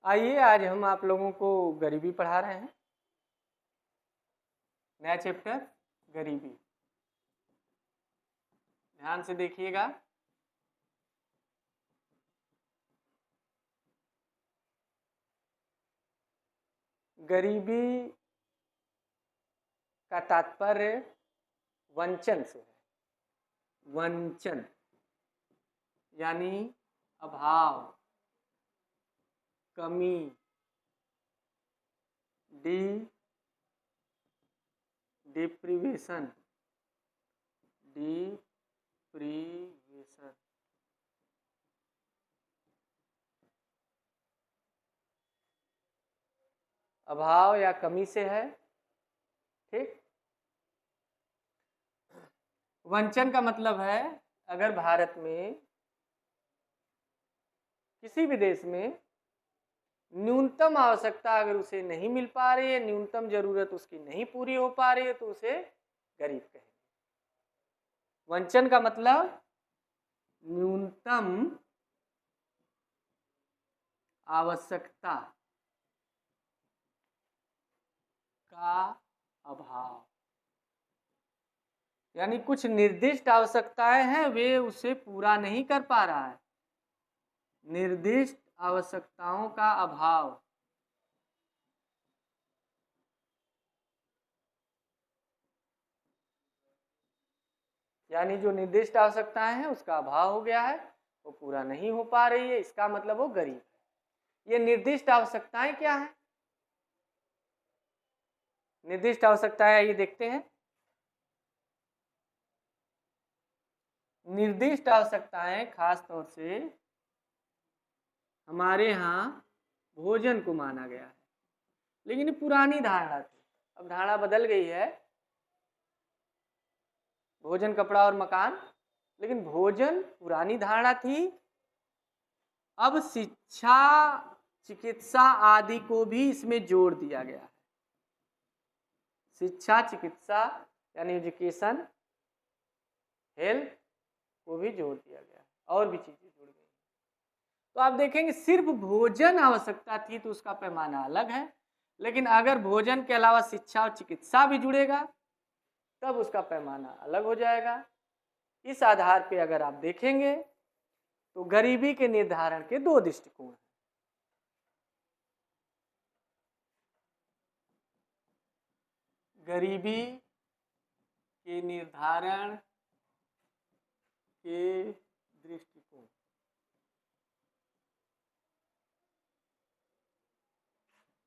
आइए आज हम आप लोगों को गरीबी पढ़ा रहे हैं। नया चैप्टर गरीबी, ध्यान से देखिएगा। गरीबी का तात्पर्य वंचन से है। वंचन यानी अभाव, कमी, डिप्रीवेशन। अभाव या कमी से है, ठीक। वंचन का मतलब है अगर भारत में किसी भी देश में न्यूनतम आवश्यकता अगर उसे नहीं मिल पा रही है, न्यूनतम जरूरत उसकी नहीं पूरी हो पा रही है, तो उसे गरीब कहेंगे। वंचन का मतलब न्यूनतम आवश्यकता का अभाव, यानी कुछ निर्दिष्ट आवश्यकताएं हैं, वे उसे पूरा नहीं कर पा रहा है। निर्दिष्ट आवश्यकताओं का अभाव, यानी जो निर्दिष्ट आवश्यकताएं हैं उसका अभाव हो गया है, वो पूरा नहीं हो पा रही है, इसका मतलब वो गरीब है। ये निर्दिष्ट आवश्यकताएं क्या है? निर्दिष्ट आवश्यकताएं ये देखते हैं। निर्दिष्ट आवश्यकताएं खास तौर से हमारे यहाँ भोजन को माना गया है, लेकिन ये पुरानी धारणा थी, अब धारणा बदल गई है। भोजन, कपड़ा और मकान, लेकिन भोजन पुरानी धारणा थी। अब शिक्षा, चिकित्सा आदि को भी इसमें जोड़ दिया गया है। शिक्षा, चिकित्सा यानी एजुकेशन, हेल्थ को भी जोड़ दिया गया है, और भी चीजें जुड़ गई। तो आप देखेंगे सिर्फ भोजन आवश्यकता थी तो उसका पैमाना अलग है, लेकिन अगर भोजन के अलावा शिक्षा और चिकित्सा भी जुड़ेगा तब उसका पैमाना अलग हो जाएगा। इस आधार पे अगर आप देखेंगे तो गरीबी के निर्धारण के दो दृष्टिकोण हैं। गरीबी के निर्धारण के दृष्टिकोण,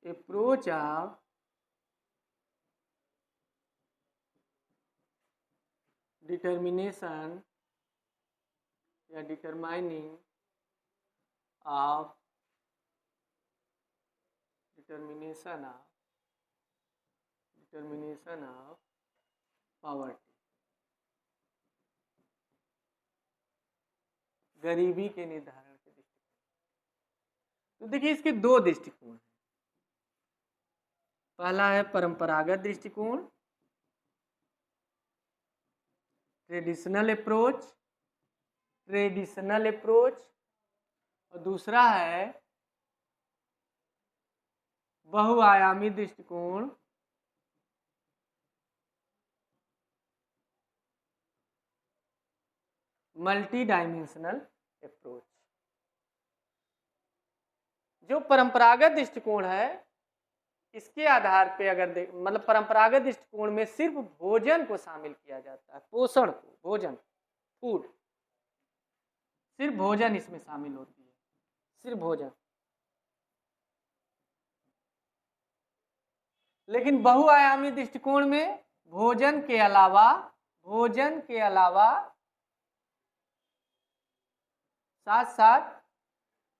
अप्रोच ऑफ डिटर्मिनेशन या determining of determination of poverty. गरीबी के निर्धारण के दृष्टिकोण, तो देखिए इसके दो दृष्टिकोण हैं। पहला है परंपरागत दृष्टिकोण, ट्रेडिशनल अप्रोच, और दूसरा है बहुआयामी दृष्टिकोण, मल्टी डायमेंशनल अप्रोच। जो परंपरागत दृष्टिकोण है इसके आधार पे अगर मतलब परंपरागत दृष्टिकोण में सिर्फ भोजन को शामिल किया जाता है, पोषण को, भोजन, फूड, सिर्फ भोजन इसमें शामिल होती है, सिर्फ भोजन। लेकिन बहुआयामी दृष्टिकोण में भोजन के अलावा साथ साथ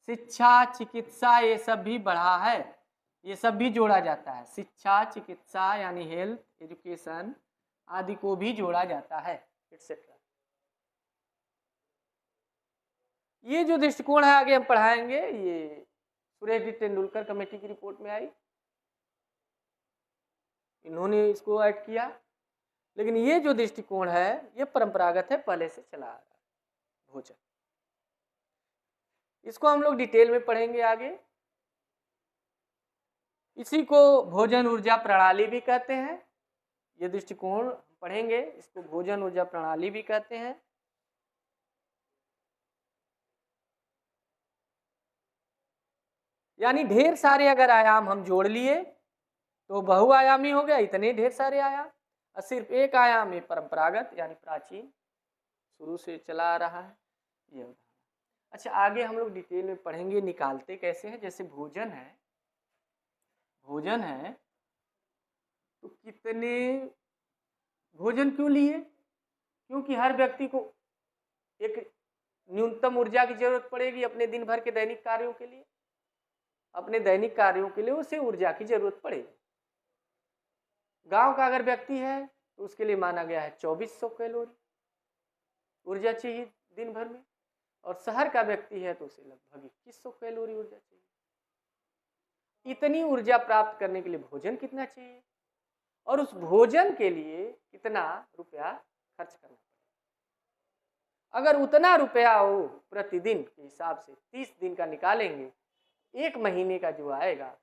शिक्षा, चिकित्सा ये सब भी बढ़ा है, ये सब भी जोड़ा जाता है। शिक्षा, चिकित्सा यानी हेल्थ, एजुकेशन आदि को भी जोड़ा जाता है, एक्सेट्रा। ये जो दृष्टिकोण है आगे हम पढ़ाएंगे, ये सुरेश डी तेंदुलकर कमेटी की रिपोर्ट में आई, इन्होंने इसको ऐड किया। लेकिन ये जो दृष्टिकोण है ये परंपरागत है, पहले से चला आ रहा है भोजन। इसको हम लोग डिटेल में पढ़ेंगे आगे। इसी को भोजन ऊर्जा प्रणाली भी कहते हैं। ये दृष्टिकोण पढ़ेंगे, इसको भोजन ऊर्जा प्रणाली भी कहते हैं। यानी ढेर सारे अगर आयाम हम जोड़ लिए तो बहुआयामी हो गया, इतने ढेर सारे आयाम। और सिर्फ एक आयाम ये परंपरागत यानी प्राचीन शुरू से चला आ रहा है ये। अच्छा, आगे हम लोग डिटेल में पढ़ेंगे निकालते कैसे हैं। जैसे भोजन है, भोजन है तो कितने भोजन क्यों लिए? क्योंकि हर व्यक्ति को एक न्यूनतम ऊर्जा की जरूरत पड़ेगी अपने दिन भर के दैनिक कार्यों के लिए। अपने दैनिक कार्यों के लिए उसे ऊर्जा की जरूरत पड़ेगी। गांव का अगर व्यक्ति है तो उसके लिए माना गया है 2400 कैलोरी ऊर्जा चाहिए दिन भर में, और शहर का व्यक्ति है तो उसे लगभग 2100 कैलोरी ऊर्जा चाहिए। इतनी ऊर्जा प्राप्त करने के लिए भोजन कितना चाहिए और उस भोजन के लिए कितना रुपया खर्च करना पड़ेगा। अगर उतना रुपया वो प्रतिदिन के हिसाब से 30 दिन का निकालेंगे, 1 महीने का जो आएगा,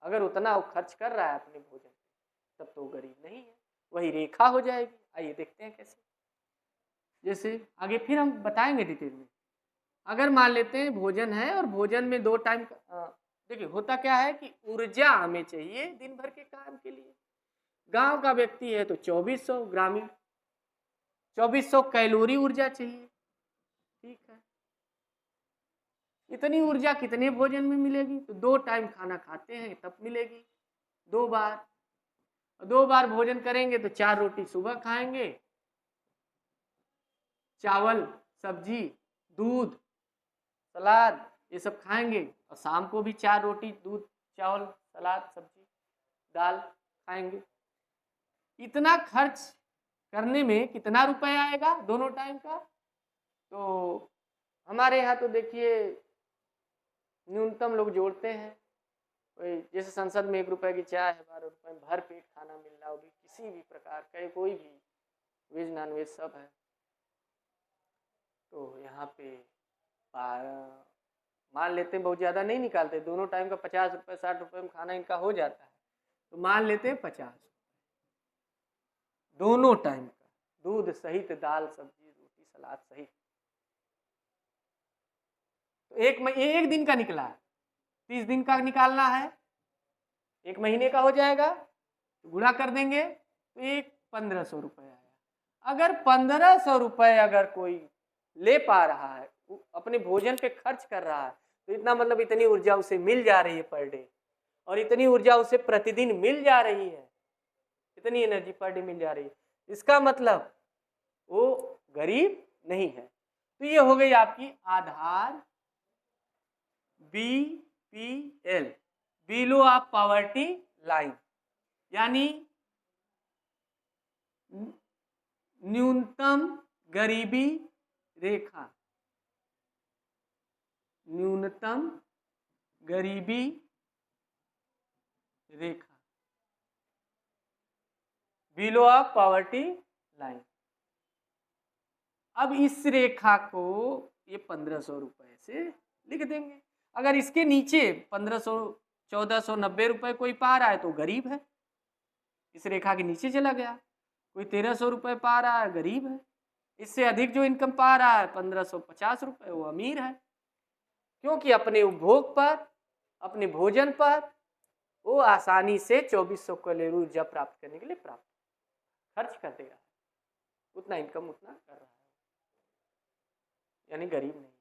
अगर उतना वो खर्च कर रहा है अपने भोजन तब तो वो गरीब नहीं है, वही रेखा हो जाएगी। आइए देखते हैं कैसे। जैसे आगे फिर हम बताएंगे डिटेल में। अगर मान लेते हैं भोजन है और भोजन में 2 टाइम, देखिए होता क्या है कि ऊर्जा हमें चाहिए दिन भर के काम के लिए। गांव का व्यक्ति है तो 2400, ग्रामीण 2400 कैलोरी ऊर्जा चाहिए। ठीक है, इतनी ऊर्जा कितने भोजन में मिलेगी? तो 2 टाइम खाना खाते हैं तब मिलेगी, 2 बार। 2 बार भोजन करेंगे तो 4 रोटी सुबह खाएंगे, चावल, सब्जी, दूध, सलाद ये सब खाएंगे, और शाम को भी 4 रोटी, दूध, चावल, सलाद, सब्जी, दाल खाएंगे। इतना खर्च करने में कितना रुपया आएगा दोनों टाइम का? तो हमारे यहाँ तो देखिए न्यूनतम लोग जोड़ते हैं, जैसे संसद में 1 रुपए की चाय है, 12 रुपए में भर पेट खाना मिल रहा होगी किसी भी प्रकार का, कोई भी वेज नॉन वेज सब है। तो यहाँ पे मान लेते हैं बहुत ज़्यादा नहीं निकालते, दोनों टाइम का 50 रुपये 60 रुपये में खाना इनका हो जाता है, तो मान लेते हैं 50 दोनों टाइम का, दूध सहित, दाल, सब्जी, रोटी, सलाद सहित। तो एक दिन का निकला है, 30 दिन का निकालना है, 1 महीने का हो जाएगा, तो गुणा कर देंगे तो 1500 रुपये आया। अगर 1500 रुपये अगर कोई ले पा रहा है, अपने भोजन पे खर्च कर रहा है, तो इतना मतलब इतनी ऊर्जा उसे मिल जा रही है पर डे, और इतनी ऊर्जा उसे प्रतिदिन मिल जा रही है, इतनी एनर्जी पर डे मिल जा रही है, इसका मतलब वो गरीब नहीं है। तो ये हो गई आपकी आधार BPL, below of poverty line, यानी न्यूनतम गरीबी रेखा, न्यूनतम गरीबी रेखा, बिलो ऑफ पॉवर्टी लाइन। अब इस रेखा को ये 1500 रुपए से लिख देंगे। अगर इसके नीचे 1500 1490 रुपए कोई पा रहा है तो गरीब है, इस रेखा के नीचे चला गया। कोई 1300 रुपए पा रहा है, गरीब है। इससे अधिक जो इनकम पा रहा है 1550 रुपए, वो अमीर है, क्योंकि अपने उपभोग पर, अपने भोजन पर वो आसानी से 2400 कैलोरी ऊर्जा प्राप्त करने के लिए प्राप्त खर्च कर दे रहा है, उतना इनकम उतना कर रहा है, यानी गरीब नहीं।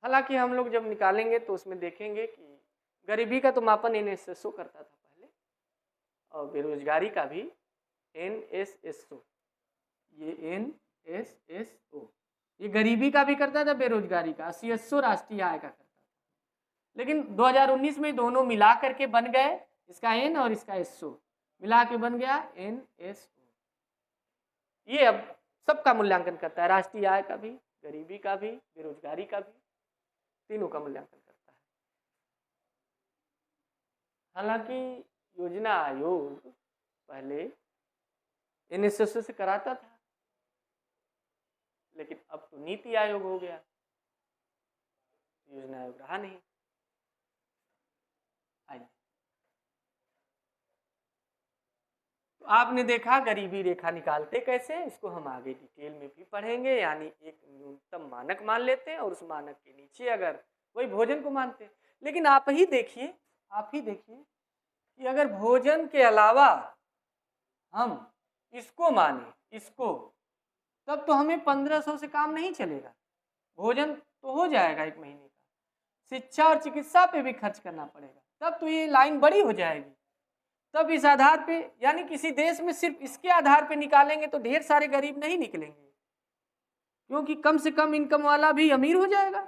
हालांकि हम लोग जब निकालेंगे तो उसमें देखेंगे कि गरीबी का तो मापन NSSO करता था पहले, और बेरोजगारी का भी NSSO, ये NSSO ये गरीबी का भी करता था, बेरोजगारी का। CSO राष्ट्रीय आय का करता था। लेकिन 2019 में दोनों मिला करके बन गए, इसका N और इसका SO मिला के बन गया NSO। ये अब सबका मूल्यांकन करता है, राष्ट्रीय आय का भी, गरीबी का भी, बेरोजगारी का भी, तीनों का मूल्यांकन करता है। हालांकि योजना आयोग पहले NSSO से कराता था, लेकिन अब तो नीति आयोग हो गया, योजना आयोग रहा नहीं। आइए आपने देखा गरीबी रेखा निकालते कैसे, इसको हम आगे डिटेल में भी पढ़ेंगे। यानी एक न्यूनतम मानक मान लेते हैं और उस मानक के नीचे अगर वही भोजन को मानते हैं। लेकिन आप ही देखिए कि अगर भोजन के अलावा हम इसको माने, इसको, तब तो हमें 1500 से काम नहीं चलेगा। भोजन तो हो जाएगा एक महीने का, शिक्षा और चिकित्सा पे भी खर्च करना पड़ेगा, तब तो ये लाइन बड़ी हो जाएगी। तब इस आधार पे, यानी किसी देश में सिर्फ इसके आधार पे निकालेंगे तो ढेर सारे गरीब नहीं निकलेंगे, क्योंकि कम से कम इनकम वाला भी अमीर हो जाएगा।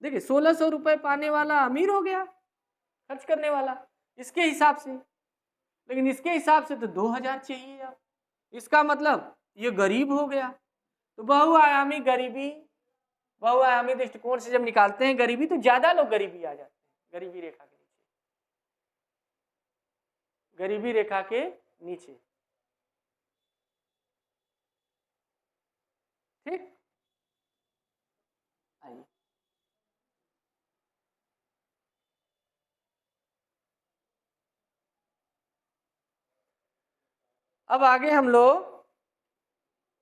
देखिए 1600 रुपये पाने वाला अमीर हो गया खर्च करने वाला इसके हिसाब से, लेकिन इसके हिसाब से तो 2000 चाहिए आप। इसका मतलब ये गरीब हो गया। तो बहुआयामी गरीबी, बहुआयामी दृष्टिकोण से जब निकालते हैं गरीबी तो ज्यादा लोग गरीबी आ जाते हैं गरीबी रेखा के नीचे, गरीबी रेखा के नीचे। ठीक, आइए अब आगे हम लोग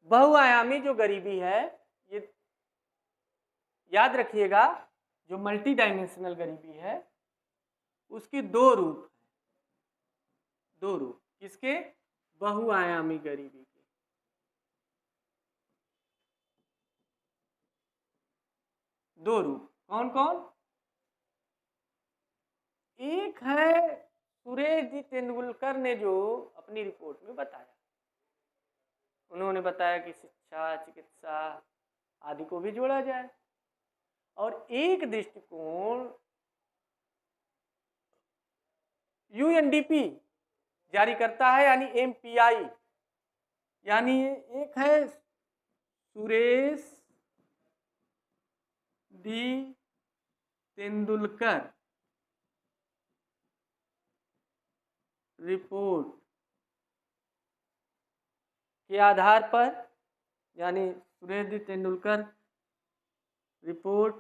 बहुआयामी जो गरीबी है, ये याद रखिएगा, जो मल्टी डायमेंशनल गरीबी है उसके दो रूप, किसके, बहुआयामी गरीबी के। दो रूप कौन कौन, एक है सुरेश जी तेंदुलकर ने जो अपनी रिपोर्ट में बताया, उन्होंने बताया कि शिक्षा चिकित्सा आदि को भी जोड़ा जाए, और एक दृष्टिकोण यूएनडीपी जारी करता है, यानी एमपीआई, यानी एक है सुरेश डी तेंदुलकर रिपोर्ट के आधार पर, यानी सुरेश डी तेंदुलकर रिपोर्ट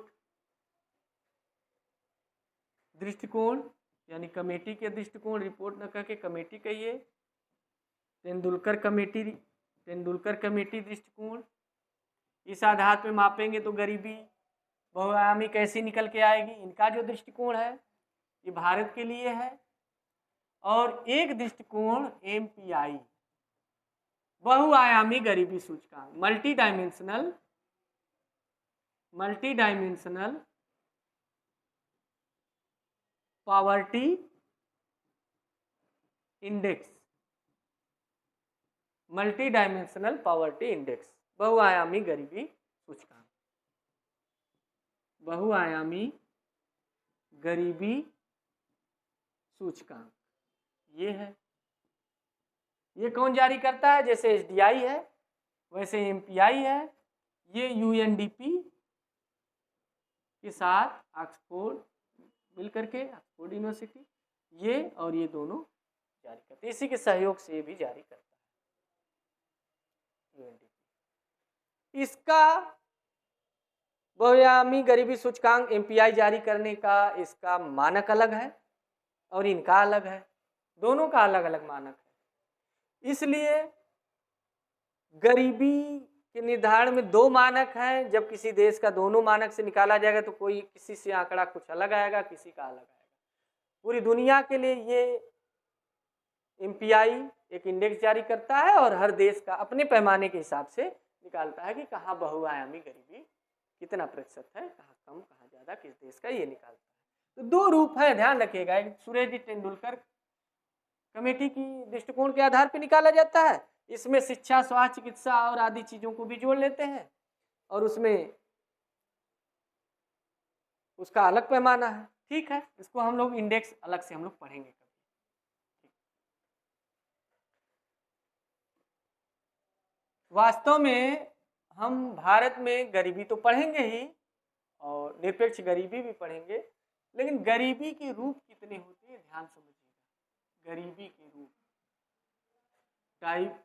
दृष्टिकोण, यानी कमेटी के दृष्टिकोण, रिपोर्ट न करके कमेटी कहिए, तेंदुलकर कमेटी दृष्टिकोण, इस आधार पे मापेंगे तो गरीबी बहुआयामी कैसी निकल के आएगी। इनका जो दृष्टिकोण है ये भारत के लिए है, और एक दृष्टिकोण एमपीआई बहुआयामी गरीबी सूचकांक, multi dimensional poverty index, multi dimensional poverty index, बहुआयामी गरीबी सूचकांक, बहुआयामी गरीबी सूचकांक ये है। ये कौन जारी करता है, जैसे एसडीआई है वैसे एमपीआई है, ये यूएनडीपी के साथ ऑक्सफोर्ड मिलकर के, ऑक्सफोर्ड यूनिवर्सिटी, ये और ये दोनों जारी करते हैं, इसी के सहयोग से ये भी जारी करता है यूएनडीपी। इसका बहुआयामी गरीबी सूचकांक एमपीआई जारी करने का इसका मानक अलग है और इनका अलग है, दोनों का अलग अलग मानक है। इसलिए गरीबी के निर्धारण में दो मानक हैं। जब किसी देश का दोनों मानक से निकाला जाएगा तो कोई किसी से आंकड़ा कुछ अलग आएगा, किसी का अलग आएगा। पूरी दुनिया के लिए ये एमपीआई एक इंडेक्स जारी करता है और हर देश का अपने पैमाने के हिसाब से निकालता है कि कहाँ बहुआयामी गरीबी कितना प्रतिशत है, कहाँ कम कहाँ ज़्यादा, किस देश का, ये निकालता है। तो दो रूप है, ध्यान रखिएगा। एक सुरेश जी तेंदुलकर कमेटी की दृष्टिकोण के आधार पर निकाला जाता है, इसमें शिक्षा स्वास्थ्य चिकित्सा और आदि चीज़ों को भी जोड़ लेते हैं, और उसमें उसका अलग पैमाना है। ठीक है, इसको हम लोग इंडेक्स अलग से हम लोग पढ़ेंगे कभी। वास्तव में हम भारत में गरीबी तो पढ़ेंगे ही और निरपेक्ष गरीबी भी पढ़ेंगे, लेकिन गरीबी के रूप कितने होते हैं ध्यान समझिएगा। गरीबी के रूप, टाइप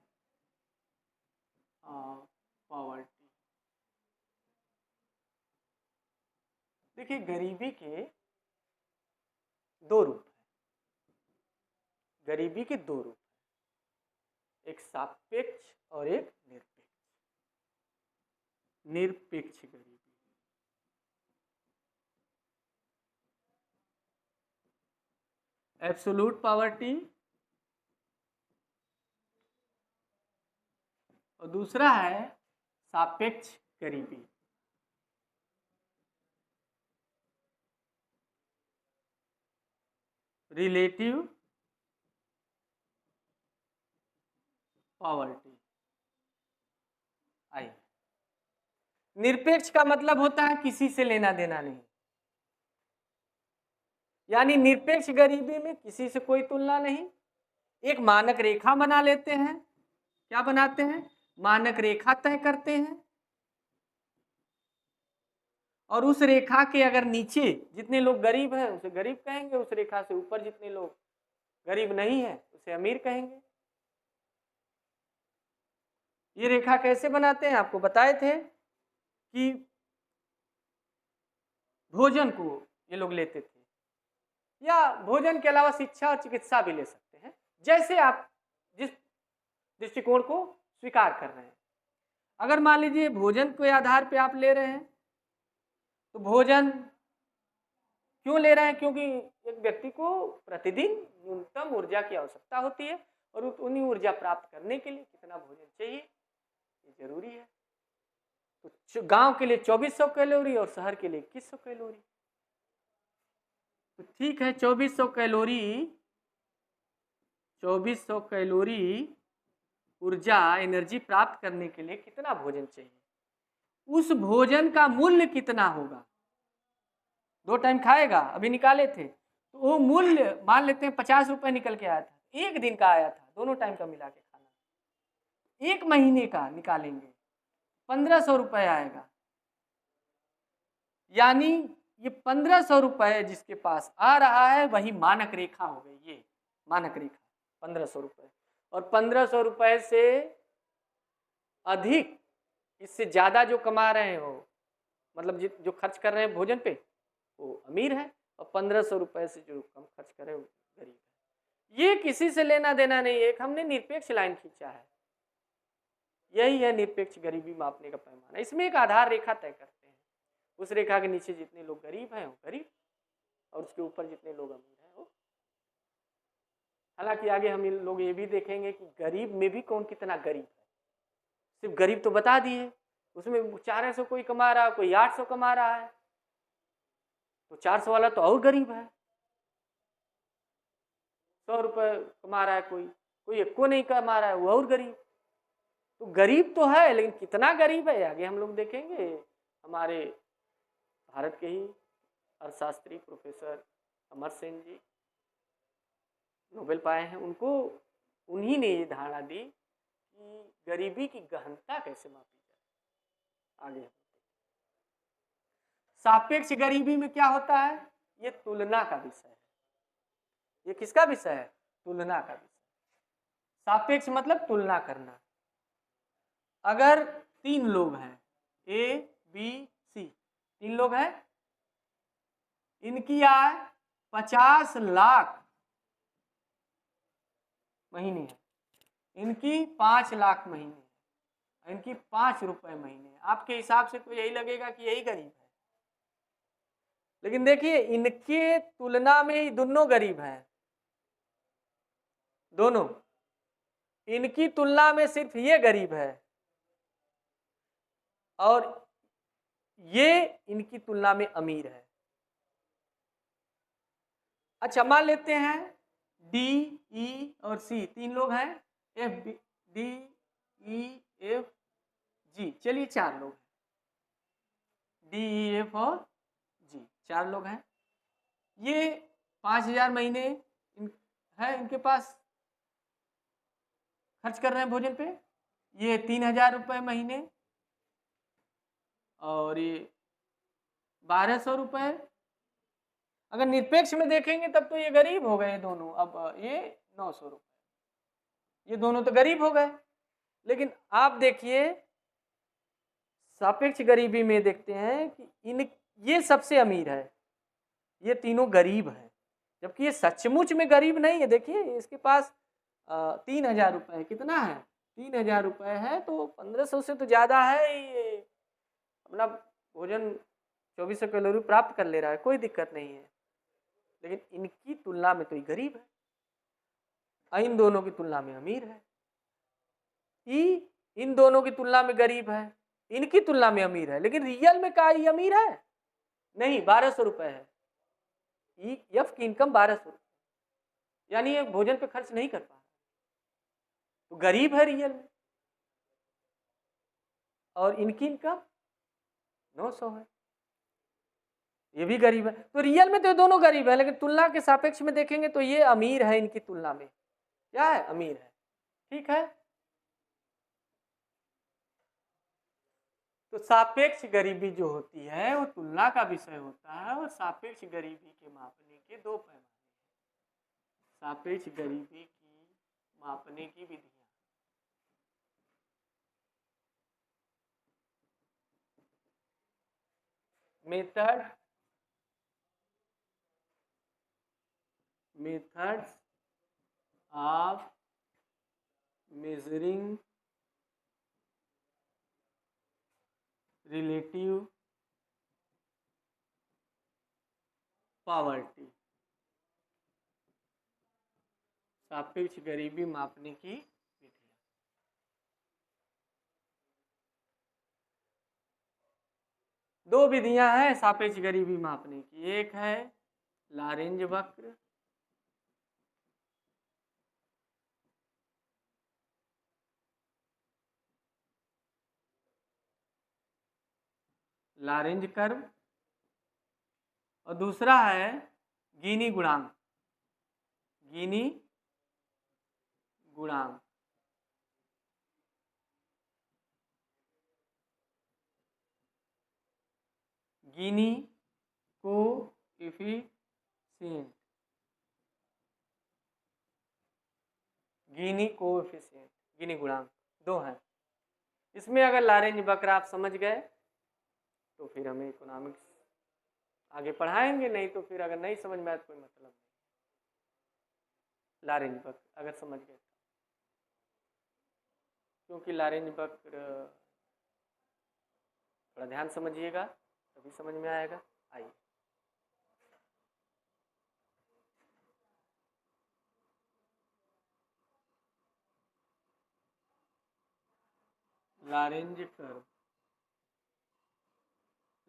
ऑफ पॉवर्टी। देखिए गरीबी के दो रूप हैं, गरीबी के दो रूप हैं। एक सापेक्ष और एक निरपेक्ष गरीबी। एब्सोल्यूट पॉवर्टी और दूसरा है सापेक्ष गरीबी। Relative poverty. आई, निरपेक्ष का मतलब होता है किसी से लेना देना नहीं, यानी निरपेक्ष गरीबी में किसी से कोई तुलना नहीं। एक मानक रेखा बना लेते हैं। क्या बनाते हैं? मानक रेखा तय करते हैं, और उस रेखा के अगर नीचे जितने लोग गरीब हैं उसे गरीब कहेंगे, उस रेखा से ऊपर जितने लोग गरीब नहीं है उसे अमीर कहेंगे। ये रेखा कैसे बनाते हैं? आपको बताए थे कि भोजन को ये लोग लेते थे, या भोजन के अलावा शिक्षा और चिकित्सा भी ले सकते हैं, जैसे आप जिस दृष्टिकोण को स्वीकार कर रहे हैं। अगर मान लीजिए भोजन के आधार पे आप ले रहे हैं, तो भोजन क्यों ले रहे हैं? क्योंकि एक व्यक्ति को प्रतिदिन न्यूनतम ऊर्जा की आवश्यकता होती है, और उन्हीं ऊर्जा प्राप्त करने के लिए कितना भोजन चाहिए ये जरूरी है। तो गांव के लिए 2400 कैलोरी और शहर के लिए 2100 कैलोरी। तो ठीक है, 2400 कैलोरी ऊर्जा एनर्जी प्राप्त करने के लिए कितना भोजन चाहिए, उस भोजन का मूल्य कितना होगा। 2 टाइम खाएगा, अभी निकाले थे, तो वो मूल्य मान लेते हैं 50 रुपए निकल के आया था, 1 दिन का आया था, दोनों टाइम का मिला के खाना। 1 महीने का निकालेंगे 1500 रुपए आएगा। यानी ये 1500 रुपए जिसके पास आ रहा है वही मानक रेखा हो गई। ये मानक रेखा 1500 रुपए, और 1500 रुपए से अधिक, इससे ज्यादा जो कमा रहे हैं वो, मतलब जो खर्च कर रहे हैं भोजन पे वो अमीर है, और 1500 रुपए से जो कम खर्च करे वो गरीब है। ये किसी से लेना देना नहीं है, एक हमने निरपेक्ष लाइन खींचा है। यही है निरपेक्ष गरीबी मापने का पैमाना। इसमें एक आधार रेखा तय करते हैं, उस रेखा के नीचे जितने लोग गरीब हैं वो गरीब, और उसके ऊपर जितने लोग अमीर हैं वो। हालांकि आगे हम लोग ये भी देखेंगे कि गरीब में भी कौन कितना गरीब है। सिर्फ गरीब तो बता दिए, उसमें 400 कोई कमा रहा है, कोई 800 कमा रहा है, तो 400 वाला तो और गरीब है। 100 रुपये कमा रहा है कोई 1 को नहीं कमा रहा है, वो और गरीब। तो गरीब तो है, लेकिन कितना गरीब है आगे हम लोग देखेंगे। हमारे भारत के ही अर्थशास्त्री प्रोफेसर अमर सेन जी नोबेल पाए हैं, उन्हीं ने ये धारणा दी कि गरीबी की गहनता कैसे मापी जाए। आगे सापेक्ष गरीबी में क्या होता है? ये तुलना का विषय है। ये किसका विषय है? तुलना का विषय। सापेक्ष मतलब तुलना करना। अगर 3 लोग हैं, ए बी सी, 3 लोग हैं, इनकी आय 50 लाख महीने है, इनकी 5 लाख महीने है, इनकी 5 रुपए महीने है। आपके हिसाब से तो यही लगेगा कि यही गरीब है, लेकिन देखिए इनके तुलना में ही दोनों गरीब हैं। दोनों, इनकी तुलना में सिर्फ ये गरीब है, और ये इनकी तुलना में अमीर है। अच्छा, मान लेते हैं डी ई और सी 3 लोग हैं, F D E F G, चलिए 4 लोग हैं, डी ई एफ और जी 4 लोग हैं। ये 5000 महीने है इनके पास, खर्च कर रहे हैं भोजन पे। ये 3000 रुपये महीने, और ये 1200 रुपये। अगर निरपेक्ष में देखेंगे तब तो ये गरीब हो गए दोनों। अब ये 900 रुपये, ये दोनों तो गरीब हो गए। लेकिन आप देखिए सापेक्ष गरीबी में देखते हैं कि ये सबसे अमीर है, ये तीनों गरीब हैं, जबकि ये सचमुच में गरीब नहीं है। देखिए इसके पास 3,000 रुपये, कितना है 3,000 रुपये है, तो 1500 से तो ज़्यादा है, ये अपना भोजन 2400 कैलोरी प्राप्त कर ले रहा है, कोई दिक्कत नहीं है। लेकिन इनकी तुलना में तो ये गरीब है, इन दोनों की तुलना में अमीर है। इन दोनों की तुलना में गरीब है, इनकी तुलना में अमीर है, लेकिन रियल में क्या ये अमीर है? नहीं, 1200 रुपये है। एफ की इनकम 1200 रुपये, यानी ये भोजन पे खर्च नहीं कर पा रहा, तो गरीब है रियल में। और इनकी इनकम 900 है, ये भी गरीब है। तो रियल में तो दोनों गरीब है, लेकिन तुलना के सापेक्ष में देखेंगे तो ये अमीर है, इनकी तुलना में क्या है? अमीर है। ठीक है, तो सापेक्ष गरीबी जो होती है वो तुलना का विषय होता है, और सापेक्ष गरीबी के मापने के दो पैमाने, सापेक्ष गरीबी की मापने की विधियां। Methods of measuring relative poverty, सापेक्ष गरीबी मापने की विधियां। दो विधियां हैं सापेक्ष गरीबी मापने की, एक है लॉरेंज वक्र, लॉरेंज कर्व, और दूसरा है गिनी गुणांक, गिनी गुणांक। गिनी कोएफिशिएंट, गिनी कोएफिशिएंट, गिनी गुणांक दो हैं। इसमें अगर लॉरेंज वक्र आप समझ गए तो फिर हमें इकोनॉमिक्स आगे पढ़ाएंगे, नहीं तो फिर अगर नहीं समझ में आए तो कोई मतलब नहीं। लॉरेंज वक्र अगर समझ गए, क्योंकि लॉरेंज वक्र थोड़ा ध्यान समझिएगा तभी समझ में आएगा। आइए, लॉरेंज कर्व,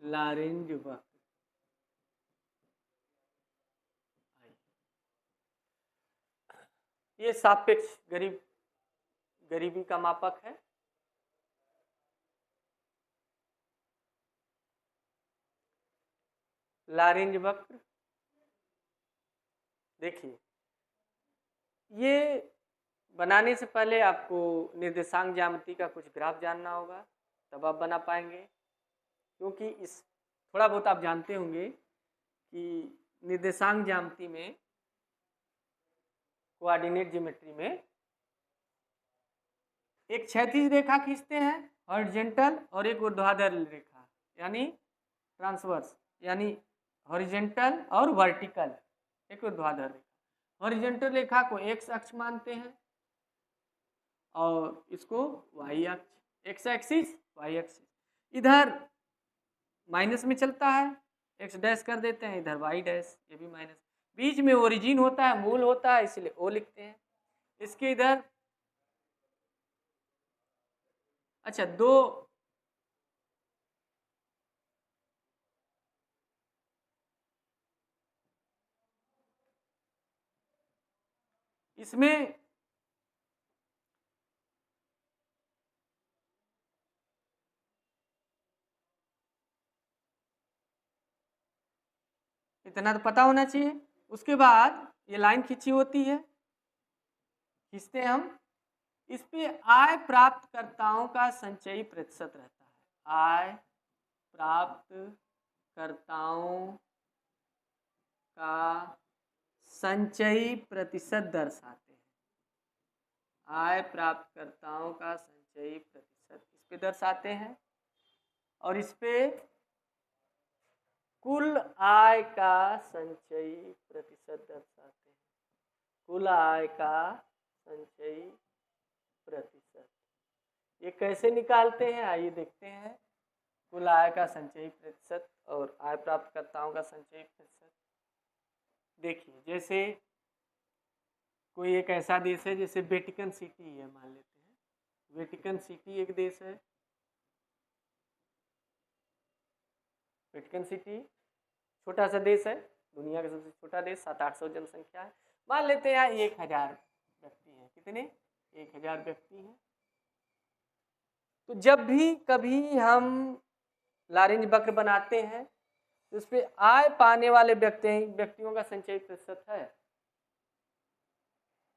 लॉरेंज वक्र, ये सापेक्ष गरीबी का मापक है। लॉरेंज वक्र देखिए, ये बनाने से पहले आपको निर्देशांक ज्यामिति का कुछ ग्राफ जानना होगा, तब आप बना पाएंगे। क्योंकि इस थोड़ा बहुत आप जानते होंगे कि निर्देशांक ज्यामिति में, कोऑर्डिनेट ज्योमेट्री में, एक क्षैतिज रेखा खींचते हैं हॉरिजॉन्टल, और एक ऊर्ध्वाधर रेखा यानी ट्रांसवर्स, यानी हॉरिजॉन्टल और वर्टिकल, एक ऊर्ध्वाधर रेखा। हॉरिजॉन्टल रेखा को एक्स अक्ष मानते हैं और इसको वाई अक्ष, एक्स एक्सिस वाई एक्सिस। इधर माइनस में चलता है, एक्स डैश कर देते हैं, इधर वाई डैश, ये भी माइनस। बीच में ओरिजिन होता है, मूल होता है, इसलिए ओ लिखते हैं। इसके इधर अच्छा दो इसमें इतना तो पता होना चाहिए। उसके बाद ये लाइन खींची होती है, खींचते हैं हम, इस पे आय प्राप्तकर्ताओं का संचयी प्रतिशत रहता है, आय प्राप्तकर्ताओं का संचयी प्रतिशत दर्शाते हैं, आय प्राप्तकर्ताओं का संचयी प्रतिशत इस पे दर्शाते हैं, और इस पे कुल आय का संचयी प्रतिशत दर्शाते हैं, कुल आय का संचयी प्रतिशत। ये कैसे निकालते हैं, आइए देखते हैं। कुल आय का संचयी प्रतिशत और आय प्राप्तकर्ताओं का संचयी प्रतिशत। देखिए, जैसे कोई एक ऐसा देश है जैसे वेटिकन सिटी है, मान लेते हैं वेटिकन सिटी एक देश है। वेटिकन सिटी छोटा सा देश है, दुनिया का सबसे छोटा देश, 700-800 जनसंख्या है। मान लेते हैं यहाँ 1000 व्यक्ति हैं। कितने? 1000 व्यक्ति हैं। तो जब भी कभी हम लारेंज वक्र बनाते हैं तो उस पर आय पाने वाले व्यक्तियों का संचयी प्रतिशत है।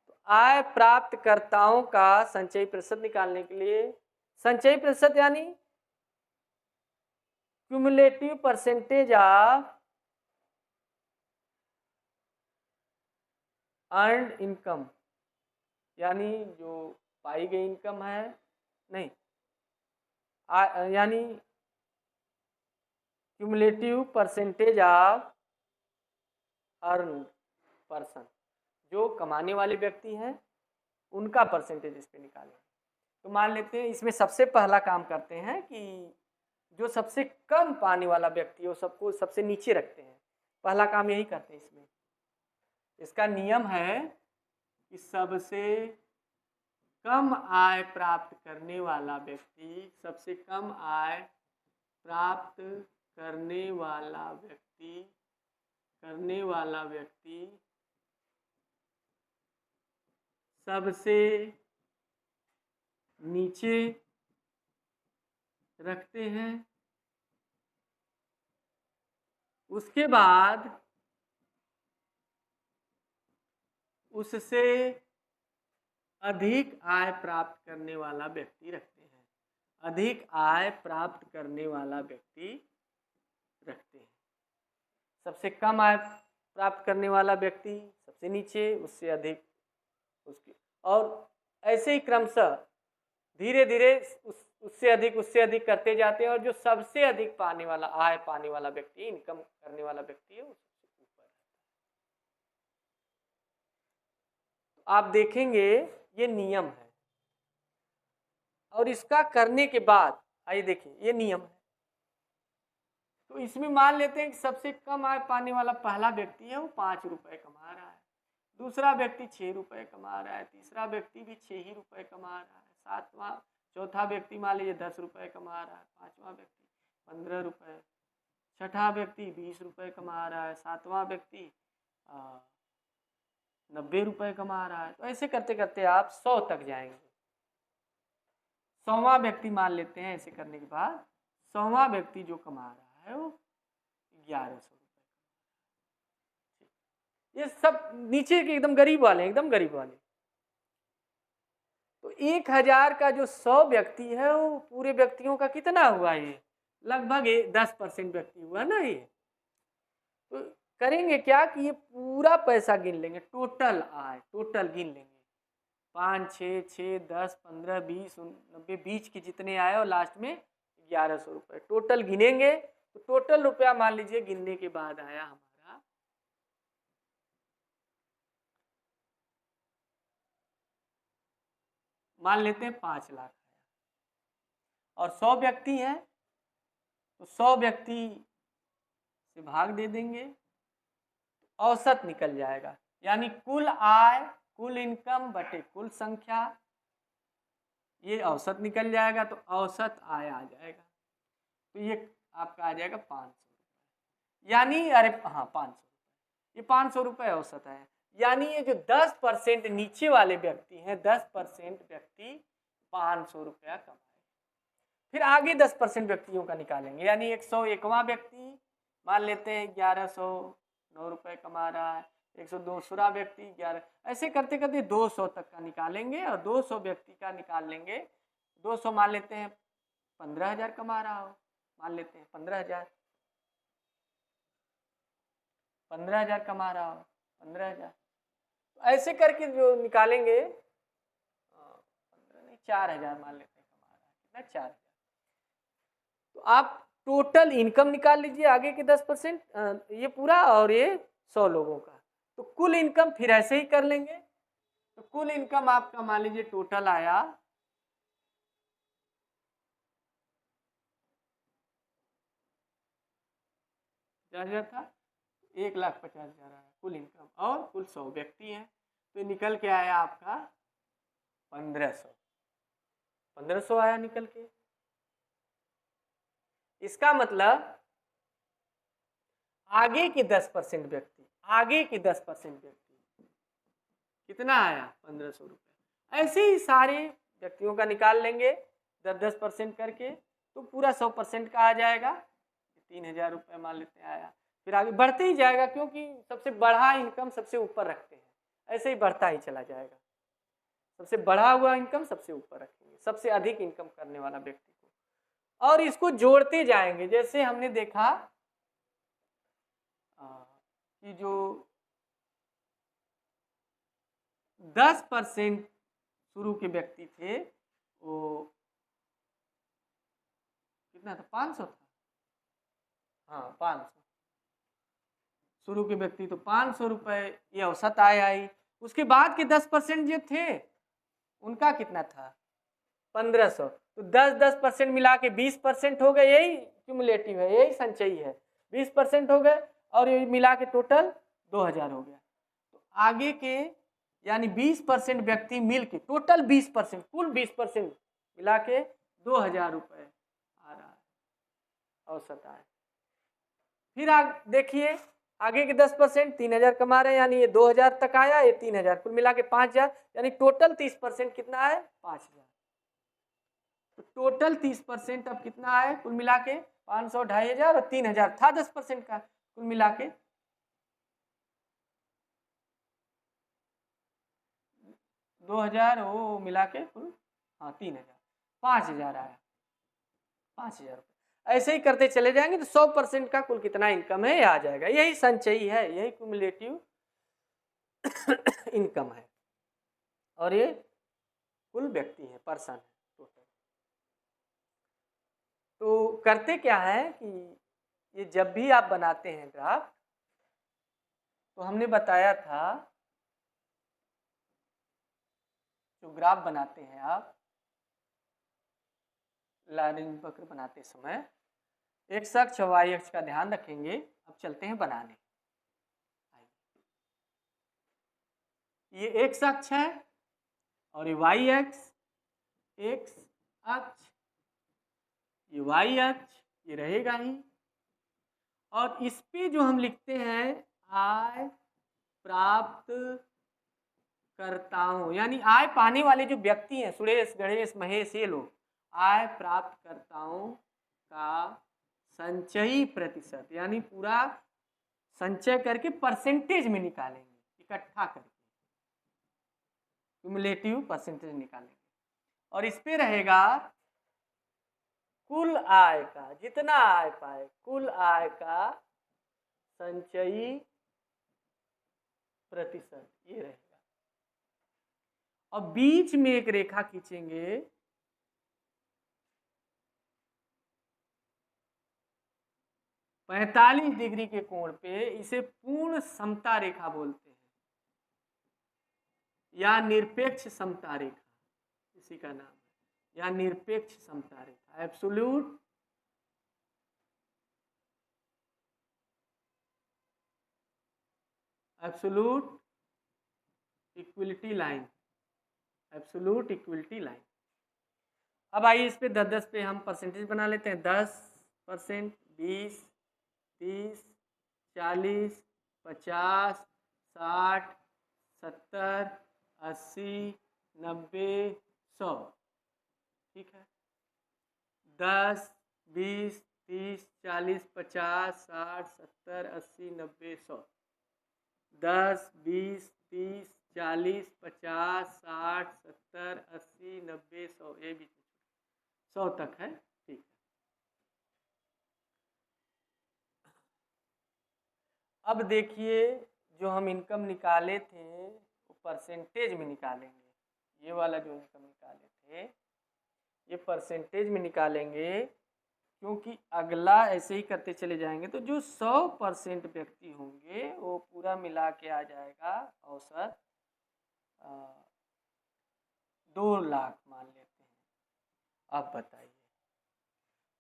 तो आय प्राप्तकर्ताओं का संचयी प्रतिशत निकालने के लिए, संचयी प्रतिशत यानी cumulative percentage of earned income, यानी जो पाई गई इनकम है, नहीं यानी cumulative percentage of earn person, जो कमाने वाले व्यक्ति हैं उनका परसेंटेज इस पे निकालें। तो मान लेते हैं इसमें सबसे पहला काम करते हैं कि जो सबसे कम पाने वाला व्यक्ति है वो सबको सबसे नीचे रखते हैं। पहला काम यही करते हैं इसमें। इसका नियम है कि सबसे कम आय प्राप्त करने वाला व्यक्ति, सबसे कम आय प्राप्त करने वाला व्यक्ति सबसे नीचे रखते हैं। उसके बाद उससे अधिक आय प्राप्त करने वाला व्यक्ति रखते हैं। अधिक आय प्राप्त करने वाला व्यक्ति रखते हैं। सबसे कम आय प्राप्त करने वाला व्यक्ति सबसे नीचे, उससे अधिक उसके, और ऐसे ही क्रमशः धीरे धीरे उससे अधिक करते जाते हैं। और जो सबसे अधिक पाने वाला, आय पाने वाला व्यक्ति, इनकम करने वाला व्यक्ति है, उससे ऊपर। तो आप देखेंगे ये नियम है। और इसका करने के बाद आइए देखिए, ये नियम है। तो इसमें मान लेते हैं कि सबसे कम आय पाने वाला पहला व्यक्ति है, वो 5 रुपए कमा रहा है। दूसरा व्यक्ति 6 रुपए कमा रहा है। तीसरा व्यक्ति भी 6 ही रुपए कमा रहा है। चौथा व्यक्ति मान लीजिए 10 रुपए कमा रहा है। पांचवा व्यक्ति 15 रुपए। छठा व्यक्ति 20 रुपए कमा रहा है। सातवां व्यक्ति 90 रुपए कमा रहा है। तो ऐसे करते करते आप 100 तक जाएंगे। 100वां व्यक्ति मान लेते हैं, ऐसे करने के बाद 100वां व्यक्ति जो कमा रहा है वो 1100 रुपए। ये सब नीचे के एकदम गरीब वाले, एकदम गरीब वाले। तो 1000 का जो 100 व्यक्ति है वो पूरे व्यक्तियों का कितना हुआ? ये लगभग 10% व्यक्ति हुआ ना। ये तो करेंगे क्या कि ये पूरा पैसा गिन लेंगे, टोटल आय, टोटल गिन लेंगे। 5, 6, 6, 10, 15, 20, 90, बीच के जितने आए और लास्ट में 1100 रुपये टोटल गिनेंगे। तो टोटल रुपया मान लीजिए गिनने के बाद आया हमारा मान लेते हैं 5 लाख आया। और 100 व्यक्ति हैं तो 100 व्यक्ति से भाग दे देंगे, औसत निकल जाएगा। यानी कुल आय, कुल इनकम बटे कुल संख्या, ये औसत निकल जाएगा। तो औसत आय आ जाएगा। तो ये आपका आ जाएगा 500 रुपये। यानी अरे हाँ 500 रुपये, ये 500 रुपये औसत है। यानी ये जो 10% नीचे वाले व्यक्ति हैं, 10% व्यक्ति 500 रुपया कमाए। फिर आगे 10% व्यक्तियों का निकालेंगे। यानी 101वां व्यक्ति मान लेते हैं 1109 रुपये कमा रहा है। 102वां व्यक्ति 11, ऐसे करते करते 200 तक का निकालेंगे। और 200 व्यक्ति का निकाल लेंगे। 200 मान लेते हैं 15,000 कमा रहा हो, मान लेते हैं 15,000 कमा रहा हो, 15,000। तो ऐसे करके जो निकालेंगे 15 नहीं 4,000 मान लेते हैं कमा रहा है। कितना? 4,000। तो आप टोटल इनकम निकाल लीजिए आगे के 10%, ये पूरा और ये 100 लोगों का। तो कुल इनकम फिर ऐसे ही कर लेंगे। तो कुल इनकम आपका मान लीजिए टोटल आया 50,000 था, 1,50,000 आया कुल इनकम, और कुल 100 व्यक्ति हैं, तो निकल के आया आपका 1500 आया निकल के। इसका मतलब आगे के 10% व्यक्ति, आगे के 10% व्यक्ति कितना आया 1500 रुपये। ऐसे ही सारे व्यक्तियों का निकाल लेंगे 10% करके, तो पूरा 100% का आ जाएगा, 3,000 रुपये मान लेते हैं आया। फिर आगे बढ़ते ही जाएगा, क्योंकि सबसे बड़ा इनकम सबसे ऊपर रखते हैं, ऐसे ही बढ़ता ही चला जाएगा। सबसे बढ़ा हुआ इनकम सबसे ऊपर रखेंगे, सबसे अधिक इनकम करने वाला व्यक्ति को, और इसको जोड़ते जाएंगे। जैसे हमने देखा कि जो 10% शुरू के व्यक्ति थे वो कितना था, 500 था, हाँ 500 शुरू के व्यक्ति, तो 500 रुपये ये औसत आय आई। उसके बाद के 10% जो थे उनका कितना था 1500, तो 10% मिला के 20% हो गए, यही क्यूमुलेटिव है, यही संचयी है, 20% हो गए, और ये मिला के टोटल 2000 हो गया। तो आगे के यानी 20% व्यक्ति मिल के टोटल 20%, कुल 20% मिला के 2000 रुपये आ रहा है औसत आय। फिर देखिए आगे के 10% 3000 कमा रहे हैं, यानी ये 2000 तक आया, ये 3000, कुल मिला के 5000, यानी टोटल 30% कितना है 5000। तो टोटल 30% अब कितना है कुल मिला के 500, 2500 और 3000 था 10% का, कुल मिला के 2000 वो मिला के कुल, हाँ 3000, 5000 आया, 5000 रुपये। ऐसे ही करते चले जाएंगे तो 100% का कुल कितना इनकम है ये आ जाएगा। यही संचयी है, यही क्यूमुलेटिव इनकम है, और ये कुल व्यक्ति है, पर्सन है टोटल। तो करते क्या है कि ये जब भी आप बनाते हैं ग्राफ, तो हमने बताया था जो ग्राफ बनाते हैं आप लाइन वक्र बनाते समय एक्स अक्ष और वाई अक्ष का ध्यान रखेंगे। अब चलते हैं बनाने। ये एक्स अक्ष है और ये वाई अक्ष, एक्स अक्ष, ये वाई अक्ष, ये रहेगा ही, और इस पे जो हम लिखते हैं आय प्राप्त करता हूं, यानी आय पाने वाले जो व्यक्ति हैं सुरेश, गणेश, महेश, ये लोग आय प्राप्त करताओं का संचयी प्रतिशत, यानी पूरा संचय करके परसेंटेज में निकालेंगे, इकट्ठा करके क्यूमुलेटिव परसेंटेज निकालेंगे, और इस पे रहेगा कुल आय का, जितना आय पाए कुल आय का संचयी प्रतिशत, ये रहेगा। और बीच में एक रेखा खींचेंगे, पैंतालीस डिग्री के कोण पे, इसे पूर्ण समता रेखा बोलते हैं या निरपेक्ष समता रेखा, इसी का नाम है, या निरपेक्ष समता रेखा, absolute equality line, absolute equality line. अब आइए इस पे 10-10 पे हम परसेंटेज बना लेते हैं। 10%, 20, 30, 40, 50, 60, 70, 80, 90, 100, ठीक है। 10, 20, 30, 40, 50, 60, 70, 80, 90, 100, 10, 20, 30, 40, 50, 60, 70, 80, 90, 100, ये भी 100 तक है, ठीक है। अब देखिए जो हम इनकम निकाले थे वो परसेंटेज में निकालेंगे, ये वाला जो इनकम निकाले थे ये परसेंटेज में निकालेंगे, क्योंकि अगला ऐसे ही करते चले जाएंगे तो जो 100% व्यक्ति होंगे वो पूरा मिला के आ जाएगा औसत 2 लाख मान लेते हैं। अब बताइए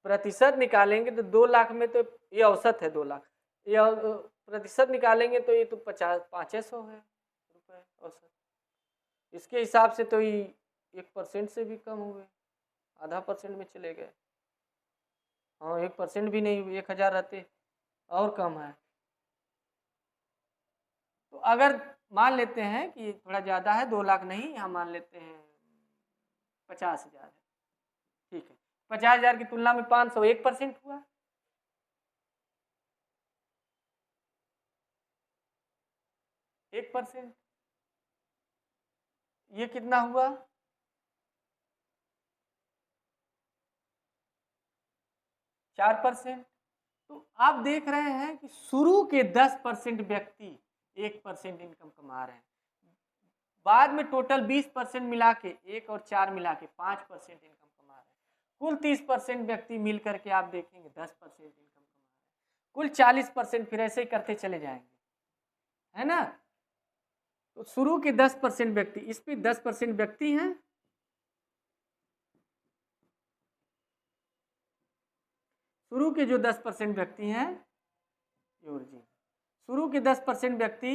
प्रतिशत निकालेंगे तो 2 लाख में तो ये औसत है 2 लाख, ये प्रतिशत निकालेंगे तो ये तो 500 है रुपये औसत। इसके हिसाब से तो ये 1% से भी कम हुए, आधा % में चले गए। हाँ 1% भी नहीं, 1000 रहते और कम है। तो अगर मान लेते हैं कि थोड़ा ज़्यादा है, 2 लाख नहीं, हम मान लेते हैं 50,000 है, ठीक है। 50,000 की तुलना में 500 1% हुआ, एक %। ये कितना हुआ? 4%। तो आप देख रहे हैं कि शुरू के 10% व्यक्ति 1% इनकम कमा रहे हैं, बाद में टोटल 20% मिला के 1 और 4 मिला के 5% इनकम कमा रहे हैं। कुल 30% व्यक्ति मिल करके आप देखेंगे 10% इनकम कमा रहे हैं, कुल 40% फिर ऐसे ही करते चले जाएंगे, है ना। तो शुरू के 10% व्यक्ति, इस पे 10% व्यक्ति हैं, शुरू के जो 10% व्यक्ति हैं शुरू के 10% व्यक्ति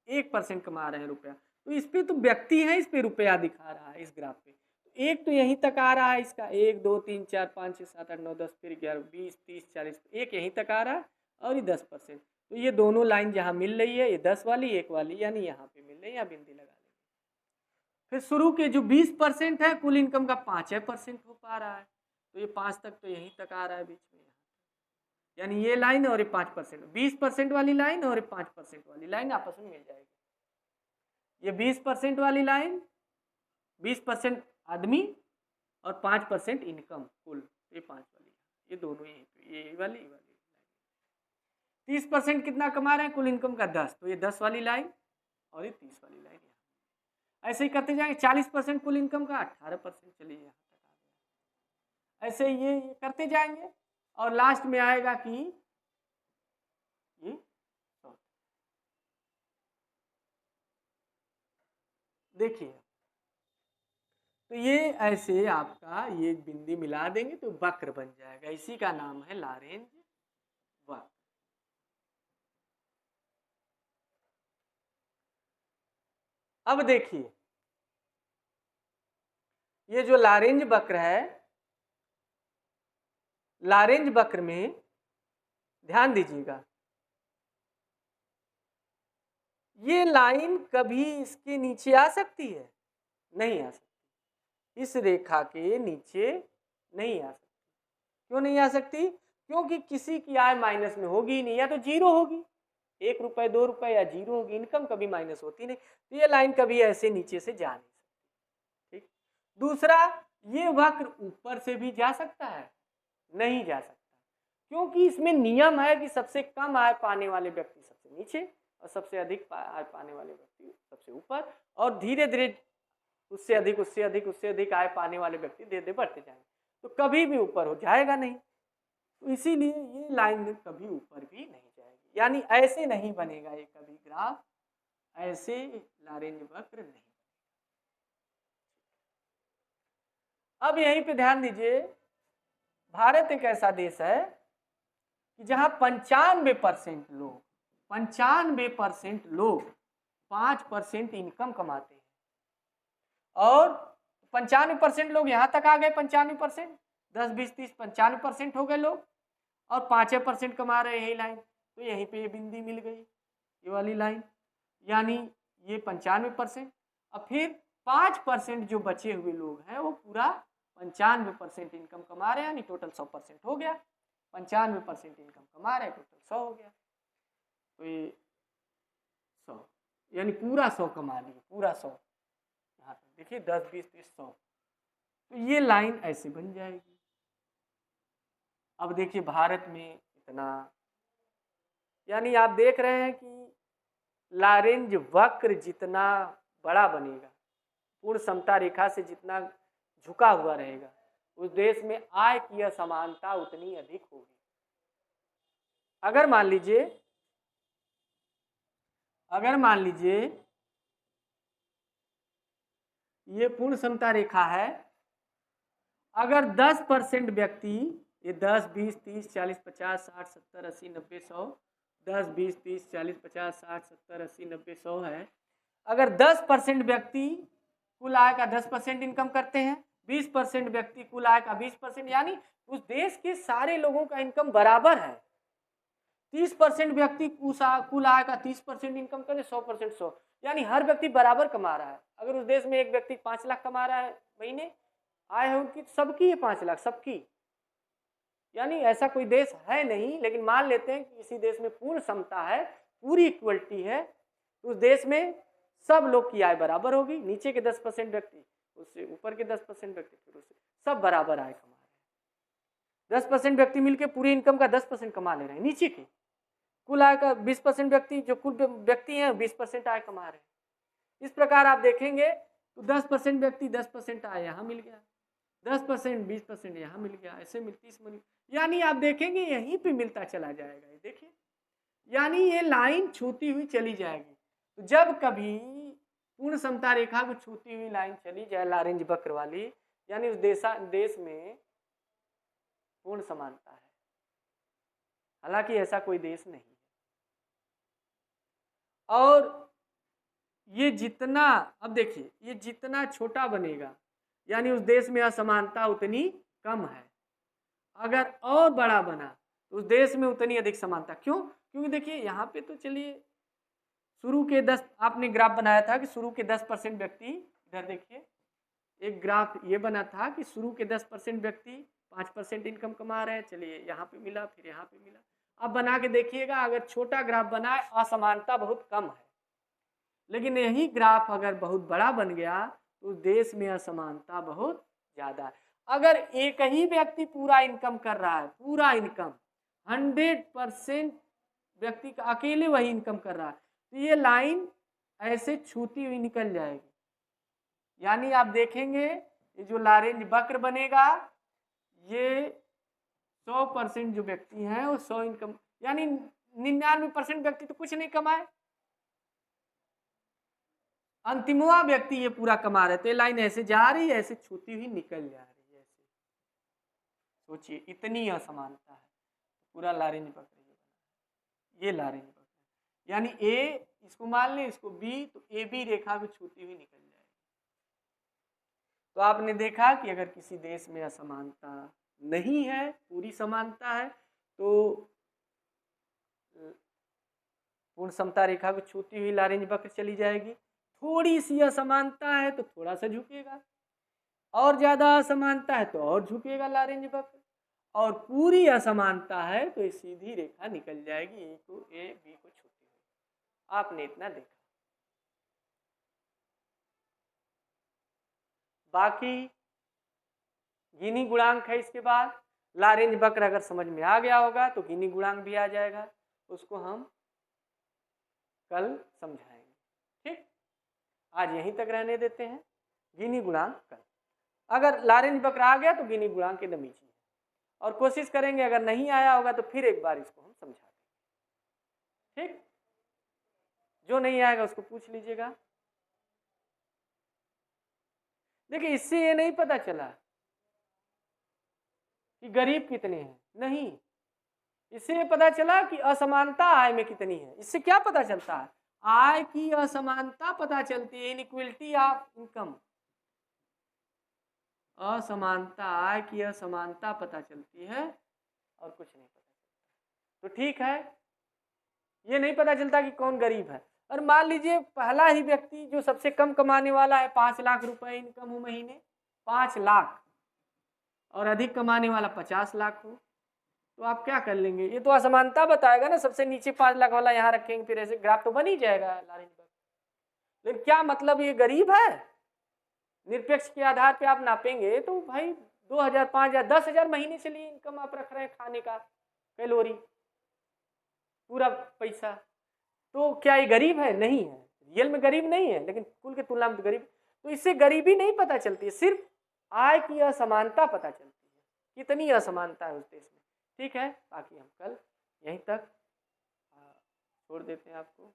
1% कमा रहे हैं रुपया। तो इस पे तो व्यक्ति है, इस पे रुपया दिखा रहा है इस ग्राफ पे। तो एक तो यहीं तक आ रहा है इसका, 1 2 3 4 5 6 7 8 9 10 फिर 11 20 30 40, एक यहीं तक आ रहा है और ये 10%। तो ये दोनों लाइन जहाँ मिल रही है, ये 10 वाली 1 वाली, यानी यहाँ पे मिल रही है, यहाँ बिंदी लगा लेंगे। फिर शुरू के जो 20% है कुल इनकम का 5% हो पा रहा है, तो ये 5 तक तो यहीं तक आ रहा है बीच में, यानी ये लाइन और ये 5%, 20% वाली लाइन और ये 5% वाली लाइन आपस में मिल जाएगी। ये 20% वाली लाइन, 20% आदमी और 5% इनकम कुल, ये 5 वाली, ये दोनों ये वाली 30% कितना कमा रहे हैं कुल इनकम का 10, तो ये 10 वाली लाइन और ये 30 वाली लाइन, ऐसे ही करते जाएंगे। 40% कुल इनकम का 18%, चलिए यहाँ तक आ गया। ऐसे ये करते जाएंगे और लास्ट में आएगा कि ये देखिए, तो ये ऐसे आपका ये बिंदी मिला देंगे तो वक्र बन जाएगा, इसी का नाम है लॉरेंज वक्र। अब देखिए ये जो लॉरेंज वक्र है, लॉरेंज वक्र में ध्यान दीजिएगा, ये लाइन कभी इसके नीचे आ सकती है? नहीं आ सकती, इस रेखा के नीचे नहीं आ सकती। क्यों नहीं आ सकती? क्योंकि किसी की आय माइनस में होगी नहीं, या तो जीरो होगी, 1 रुपये 2 रुपये या जीरो होगी, इनकम कभी माइनस होती नहीं, तो ये लाइन कभी ऐसे नीचे से जा नहीं सकती। ठीक। दूसरा, ये वक्र ऊपर से भी जा सकता है? नहीं जा सकता, क्योंकि इसमें नियम है कि सबसे कम आय पाने वाले व्यक्ति सबसे नीचे और सबसे अधिक आय पाने वाले व्यक्ति सबसे ऊपर, और धीरे धीरे उससे अधिक उससे अधिक उससे अधिक आय पाने वाले व्यक्ति धीरे धीरे बढ़ते जाएंगे, तो कभी भी ऊपर हो जाएगा नहीं। तो इसीलिए ये लाइन कभी ऊपर भी नहीं जाएगी, यानी ऐसे नहीं बनेगा ये कभी ग्राफ, ऐसे लॉरेंज वक्र नहीं। अब यहीं पे ध्यान दीजिए, भारत एक ऐसा देश है कि जहां 95% लोग 5% इनकम कमाते हैं, और 95% लोग यहां तक आ गए, 95%, 10 20 30 95% हो गए लोग, और 5% कमा रहे यही लाइन, तो यहीं पे ये बिंदी मिल गई, ये वाली लाइन, यानी ये 95%। अब फिर 5% जो बचे हुए लोग हैं वो पूरा 95% इनकम कमा रहे हैं, यानी टोटल 100% हो गया, 95% इनकम कमा रहे हैं, टोटल 100 हो गया, तो ये 100 यानी पूरा 100 कमा लिए, पूरा 100, यहाँ तक देखिए 10 20 30 100, तो ये लाइन ऐसे बन जाएगी। अब देखिए भारत में इतना, यानी आप देख रहे हैं कि लॉरेंज वक्र जितना बड़ा बनेगा, पूर्ण समता रेखा से जितना झुका हुआ रहेगा, उस देश में आय की असमानता उतनी अधिक होगी। अगर मान लीजिए ये पूर्ण समता रेखा है। अगर 10% व्यक्ति, ये 10, 20, 30, 40, 50, 60, 70, 80, 90, 100, 10, 20, 30, 40, 50, 60, 70, 80, 90, 100 है। अगर 10% व्यक्ति कुल आय का 10% इनकम करते हैं, 20% व्यक्ति कुल आय का 20%, यानी उस देश के सारे लोगों का इनकम बराबर है। 30% व्यक्ति कुल आय का 30% इनकम करे, 100% 100, यानी हर व्यक्ति बराबर कमा रहा है। अगर उस देश में एक व्यक्ति 5 लाख कमा रहा है महीने, आय है उनकी सबकी है 5 लाख, सबकी, यानी ऐसा कोई देश है नहीं। लेकिन मान लेते हैं कि किसी देश में पूर्ण समता है, पूरी इक्वलिटी है, तो उस देश में सब लोग की आय बराबर होगी। नीचे के 10% व्यक्ति, उससे ऊपर के 10% व्यक्ति, फिर उससे सब बराबर आय कमा रहे हैं। 10% व्यक्ति मिलकर पूरी इनकम का 10% कमा ले रहे हैं। नीचे के कुल आय का 20% व्यक्ति, जो कुल व्यक्ति हैं 20% आय कमा रहे हैं। इस प्रकार आप देखेंगे तो 10% व्यक्ति 10% आय यहाँ मिल गया, 10% 20% यहाँ मिल गया, ऐसे मिल 30 मिल, यानी आप देखेंगे यहीं पे मिलता चला जाएगा। ये देखिए, यानी ये लाइन छूती हुई चली जाएगी। तो जब कभी पूर्ण समता रेखा को छूती हुई लाइन चली जाए, लारेंज वक्र वाली, यानी उस देश में पूर्ण समानता है। हालांकि ऐसा कोई देश नहीं है। और ये जितना, अब देखिए, ये जितना छोटा बनेगा, यानी उस देश में असमानता उतनी कम है। अगर और बड़ा बना तो उस देश में उतनी अधिक समानता। क्यों? क्योंकि देखिए यहाँ पे तो चलिए शुरू के 10, आपने ग्राफ बनाया था कि शुरू के 10% व्यक्ति, इधर देखिए एक ग्राफ ये बना था कि शुरू के 10% व्यक्ति 5% इनकम कमा रहे हैं। चलिए यहाँ पे मिला, फिर यहाँ पे मिला। अब बना के देखिएगा, अगर छोटा ग्राफ बना है असमानता बहुत कम है, लेकिन यही ग्राफ अगर बहुत बड़ा बन गया तो देश में असमानता बहुत ज्यादा है। अगर एक ही व्यक्ति पूरा इनकम कर रहा है, पूरा इनकम 100% व्यक्ति का अकेले वही इनकम कर रहा है, तो ये लाइन ऐसे छूती हुई निकल जाएगी। यानी आप देखेंगे ये जो लारेंज वक्र बनेगा, ये 100% जो व्यक्ति हैं वो 100 इनकम, यानी 99% व्यक्ति तो कुछ नहीं कमाए, अंतिमवा व्यक्ति ये पूरा कमा रहे थे। लाइन ऐसे जा रही है, ऐसे छूती हुई निकल जा रही है, ऐसे सोचिए इतनी असमानता है। पूरा लारेंज वक्र ये लारेंज वक्र, यानी ए, इसको मान लें, इसको बी, तो ए बी रेखा को छूती हुई निकल जाएगी। तो आपने देखा कि अगर किसी देश में असमानता नहीं है, पूरी समानता है, तो पूर्ण समता रेखा को छूती हुई लारेंज वक्र चली जाएगी। थोड़ी सी असमानता है तो थोड़ा सा झुकेगा, और ज्यादा असमानता है तो और झुकेगा लारेंज वक्र, और पूरी असमानता है तो ये सीधी रेखा निकल जाएगी ए बी को छूती हुई। आपने इतना देखा। बाकी गिनी गुणांक है। इसके बाद लारेंज वक्र अगर समझ में आ गया होगा तो गिनी गुणांक भी आ जाएगा, उसको हम कल समझाएंगे। ठीक, आज यहीं तक रहने देते हैं। गिनी गुणांक कल, अगर लारेंज वक्र आ गया तो गिनी गुणांक एकदम ईजी है, और कोशिश करेंगे अगर नहीं आया होगा तो फिर एक बार इसको हम समझा देंगे। ठीक, जो नहीं आएगा उसको पूछ लीजिएगा। देखिए इससे ये नहीं पता चला कि गरीब कितने हैं, नहीं, इससे पता चला कि असमानता आय में कितनी है। इससे क्या पता चलता है? आय की असमानता पता चलती है, इनइक्वलिटी ऑफ इनकम, असमानता, आय की असमानता पता चलती है और कुछ नहीं पता चलता। तो ठीक है, ये नहीं पता चलता कि कौन गरीब है। और मान लीजिए पहला ही व्यक्ति जो सबसे कम कमाने वाला है, 5 लाख रुपए इनकम हो महीने, 5 लाख, और अधिक कमाने वाला 50 लाख हो, तो आप क्या कर लेंगे? ये तो असमानता बताएगा ना। सबसे नीचे 5 लाख वाला यहाँ रखेंगे, फिर ऐसे ग्राफ तो बन ही जाएगा लारेंज वक्र। लेकिन क्या मतलब ये गरीब है? निरपेक्ष के आधार पे आप नापेंगे तो भाई 2000, 5000, 10,000 महीने से लिए इनकम आप रख रहे हैं, खाने का कैलोरी पूरा पैसा, तो क्या ये गरीब है? नहीं है, रियल में गरीब नहीं है, लेकिन कुल के तुलना में गरीब। तो इससे गरीबी नहीं पता चलती है, सिर्फ आय की असमानता पता चलती है, कितनी असमानता है उस देश में। ठीक है, बाकी हम कल यहीं तक छोड़ देते हैं आपको।